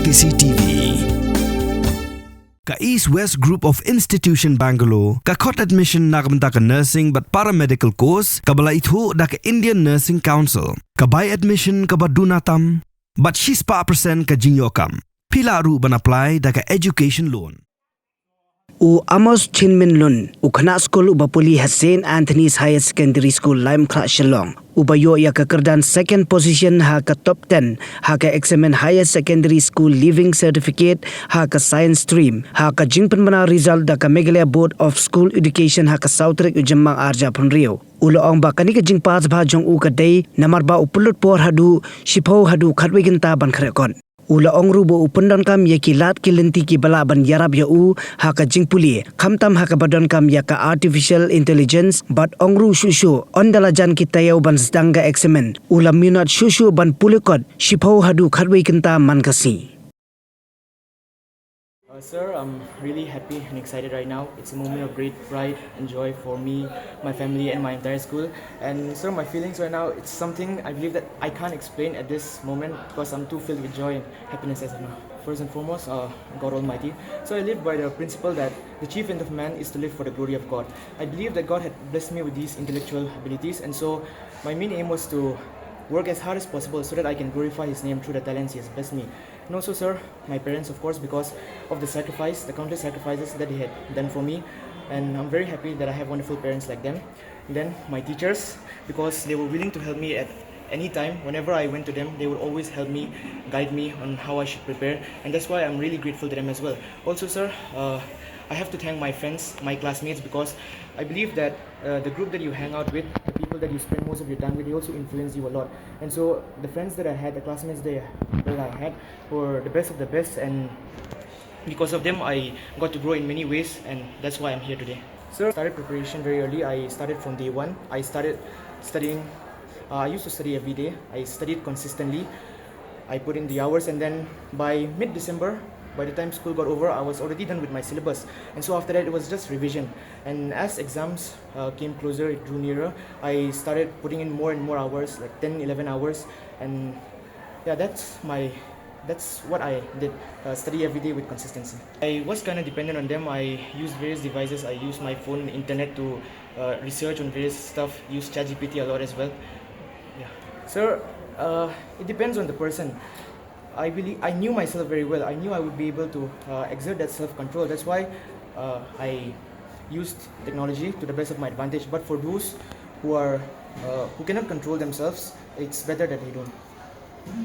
CCTV. Ka East West Group of Institution Bangalore, ka khot admission nakamta ka nursing but paramedical course, ka bala ithu da ka Indian Nursing Council, ka buy admission ka badunatam, but she's pa percent ka jinyokam. Pila ru ban apply da ka education loan. U Amos Chinmin Lun, u Khana School Ubapuli St. Anthony's Higher Secondary School Lime Khreh Shillong. Ubayo ya kekerdan second position ha ke top 10 ha ke examen Higher Secondary School Living Certificate ha ke Science Stream ha ke jingpen mana result da ke Meghalaya Board of School Education ha ke Sautrik ujemmang arja pun Rio. Ulo ong ba kani ke jing pas ba jong u ke day namar ba upulut por hadu shipau hadu khatwi Kynta ban Khreh kon. Ula ong rubo upundan kam ya kilat kilenti ki bala ban yarab ya u ha ka jingpuli khamtam ha ka badan kam ya ka artificial intelligence but ong ru shushu ondala jan kita yau ban sedangga examen ula minat shushu ban pulikot shipau hadu khatwi Kynta man kasi. Sir, I'm really happy and excited right now. It's a moment of great pride and joy for me, my family and my entire school. And sir, my feelings right now, it's something I believe that I can't explain at this moment because I'm too filled with joy and happiness as of now. First and foremost, God Almighty. So I live by the principle that the chief end of man is to live for the glory of God. I believe that God had blessed me with these intellectual abilities, and so my main aim was to work as hard as possible so that I can glorify His name through the talents He has blessed me. And also, sir, my parents, of course, because of the sacrifice, the countless sacrifices that they had done for me. And I'm very happy that I have wonderful parents like them. And then my teachers, because they were willing to help me at any time. Whenever I went to them, they would always help me, guide me on how I should prepare. And that's why I'm really grateful to them as well. Also, sir, I have to thank my friends, my classmates, because I believe that the group that you hang out with, the people that you spend most of your time with, they also influence you a lot. And so the friends that I had, the classmates that I had were the best of the best, and because of them I got to grow in many ways, and that's why I'm here today. So I started preparation very early. I started from day one. I started studying. I used to study every day. I studied consistently. I put in the hours, and then by mid-December, by the time school got over, I was already done with my syllabus. And so after that, it was just revision. And as exams came closer, it drew nearer, I started putting in more and more hours, like 10, 11 hours. And yeah, that's what I did, study every day with consistency. I was kind of dependent on them. I used various devices. I used my phone, internet to research on various stuff, use ChatGPT a lot as well. Yeah. Sir, it depends on the person. I knew myself very well. I knew I would be able to exert that self-control. That's why I used technology to the best of my advantage. But for those who cannot control themselves, it's better that they don't.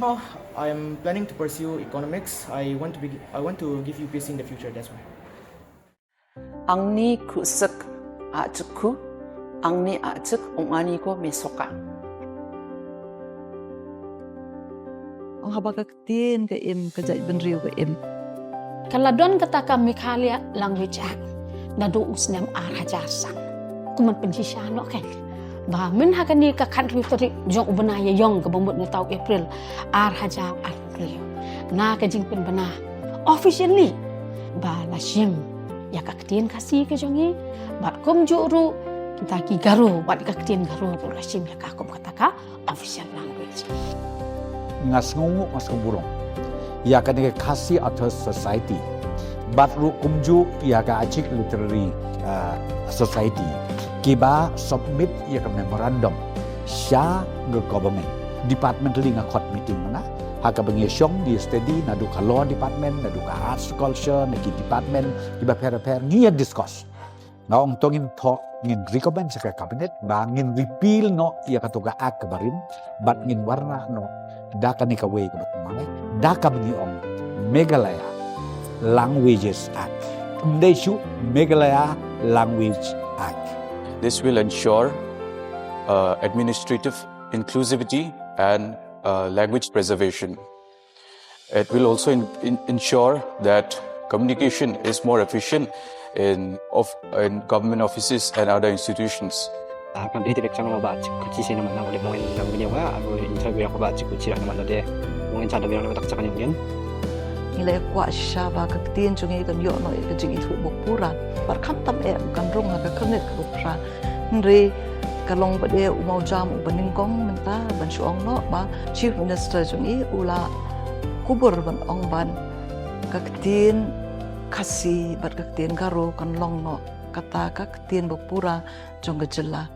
Now, I'm planning to pursue economics. I want to give UPSC in the future. That's why. Angni kusak acukku, angni acuk ungani ko mesoka. Ang habagaktin ke im kajai benriu ke im. Kaladon kata kami Meghalaya language act na do usnam arhajasang. Kuman penjisyan lo kan. Ba men hakani ka country tari jong ubnaya yong ke bambut ni tau April arhaja April. Na ka jingpen bana officially ba lashim ya kaktin kasi ke jongi bat kom juru kita ki garu bat kaktin garu ko lashim ya ka kom kata official language. Ngasngu burung ya kan ke kasi atau society batru kumju ya ka acik literary society kiba submit ya ka memorandum sha ke government departmentally ngakot meeting mana haka bengi syong di study nadu ka law department nadu ka arts culture naki department kiba pair ngia discuss ngaong tongin talk ngin recommend sa cabinet ba ngin repeal no ya katuga ak barin bat ngin warna no daka ni kaway ko batmangay daka bengi ong Meghalaya Languages Act Mdeshu Meghalaya Language Act. This will ensure administrative inclusivity and language preservation. It will also ensure that communication is more efficient in government offices and other institutions. Kan direktur nama baca kunci sini mana boleh main dalam dunia apa? Aku interview aku baca kunci dalam mana deh. Mungkin cara biar nak cakap yang Nilai kuat syaba kaktin jungi kan yo no ke jingi thu bokuran. Bar khamtam kan rong ha ka khanet ka upra. Nre kalong bade umau jam ubaningkong menta ban suong no ba chief minister jungi ula kubur ban ong ban kaktin kasih bat kaktin karo kan long no kata kaktin bopura jong gejela